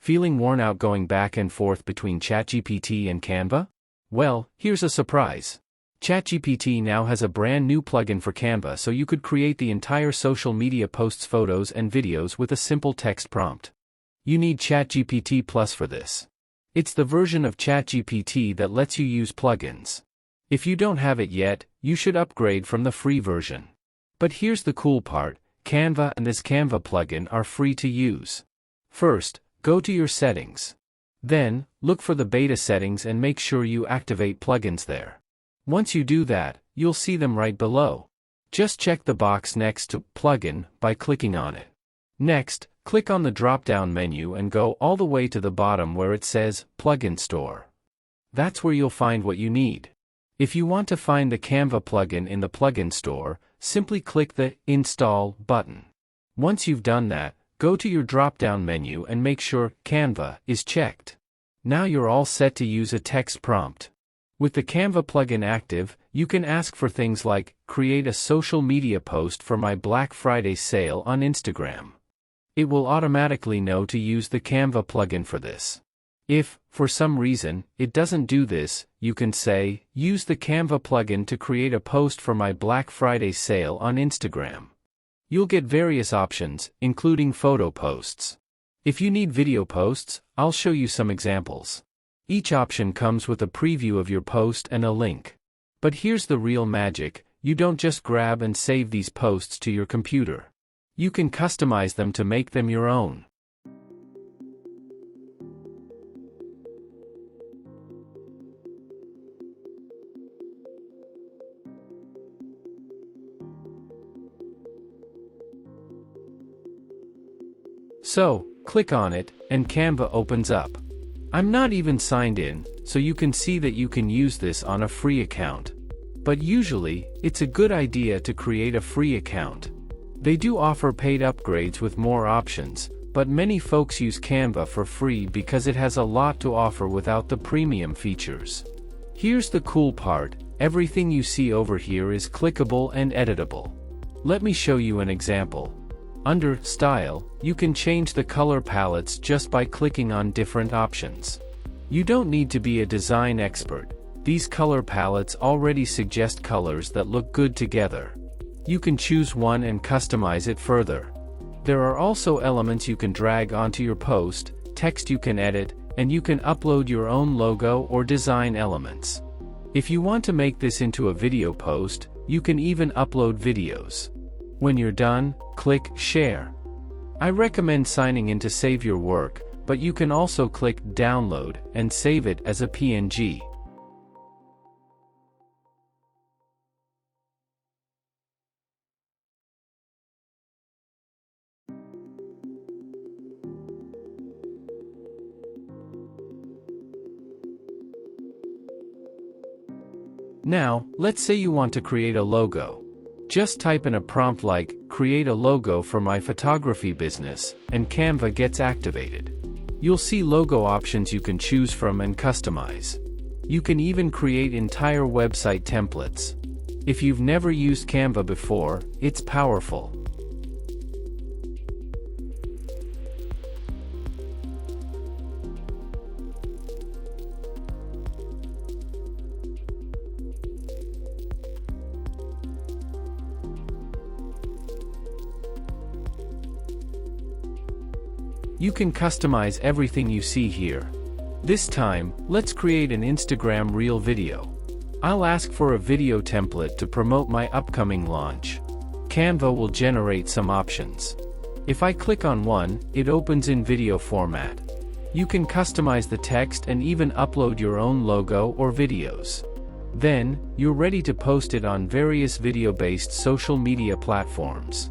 Feeling worn out going back and forth between ChatGPT and Canva? Well, here's a surprise. ChatGPT now has a brand new plugin for Canva, so you could create the entire social media posts, photos and videos with a simple text prompt. You need ChatGPT Plus for this. It's the version of ChatGPT that lets you use plugins. If you don't have it yet, you should upgrade from the free version. But here's the cool part, Canva and this Canva plugin are free to use. First, go to your settings. Then, look for the beta settings and make sure you activate plugins there. Once you do that, you'll see them right below. Just check the box next to Plugin by clicking on it. Next, click on the drop-down menu and go all the way to the bottom where it says Plugin Store. That's where you'll find what you need. If you want to find the Canva plugin in the Plugin Store, simply click the Install button. Once you've done that, go to your drop-down menu and make sure Canva is checked. Now you're all set to use a text prompt. With the Canva plugin active, you can ask for things like, create a social media post for my Black Friday sale on Instagram. It will automatically know to use the Canva plugin for this. If, for some reason, it doesn't do this, you can say, use the Canva plugin to create a post for my Black Friday sale on Instagram. You'll get various options, including photo posts. If you need video posts, I'll show you some examples. Each option comes with a preview of your post and a link. But here's the real magic, you don't just grab and save these posts to your computer. You can customize them to make them your own. So, click on it, and Canva opens up. I'm not even signed in, so you can see that you can use this on a free account. But usually, it's a good idea to create a free account. They do offer paid upgrades with more options, but many folks use Canva for free because it has a lot to offer without the premium features. Here's the cool part, everything you see over here is clickable and editable. Let me show you an example. Under Style, you can change the color palettes just by clicking on different options. You don't need to be a design expert. These color palettes already suggest colors that look good together. You can choose one and customize it further. There are also elements you can drag onto your post, text you can edit, and you can upload your own logo or design elements. If you want to make this into a video post, you can even upload videos. When you're done, click Share. I recommend signing in to save your work, but you can also click Download and save it as a PNG. Now, let's say you want to create a logo. Just type in a prompt like, create a logo for my photography business, and Canva gets activated. You'll see logo options you can choose from and customize. You can even create entire website templates. If you've never used Canva before, it's powerful. You can customize everything you see here. This time, let's create an Instagram Reel video. I'll ask for a video template to promote my upcoming launch. Canva will generate some options. If I click on one, it opens in video format. You can customize the text and even upload your own logo or videos. Then, you're ready to post it on various video-based social media platforms.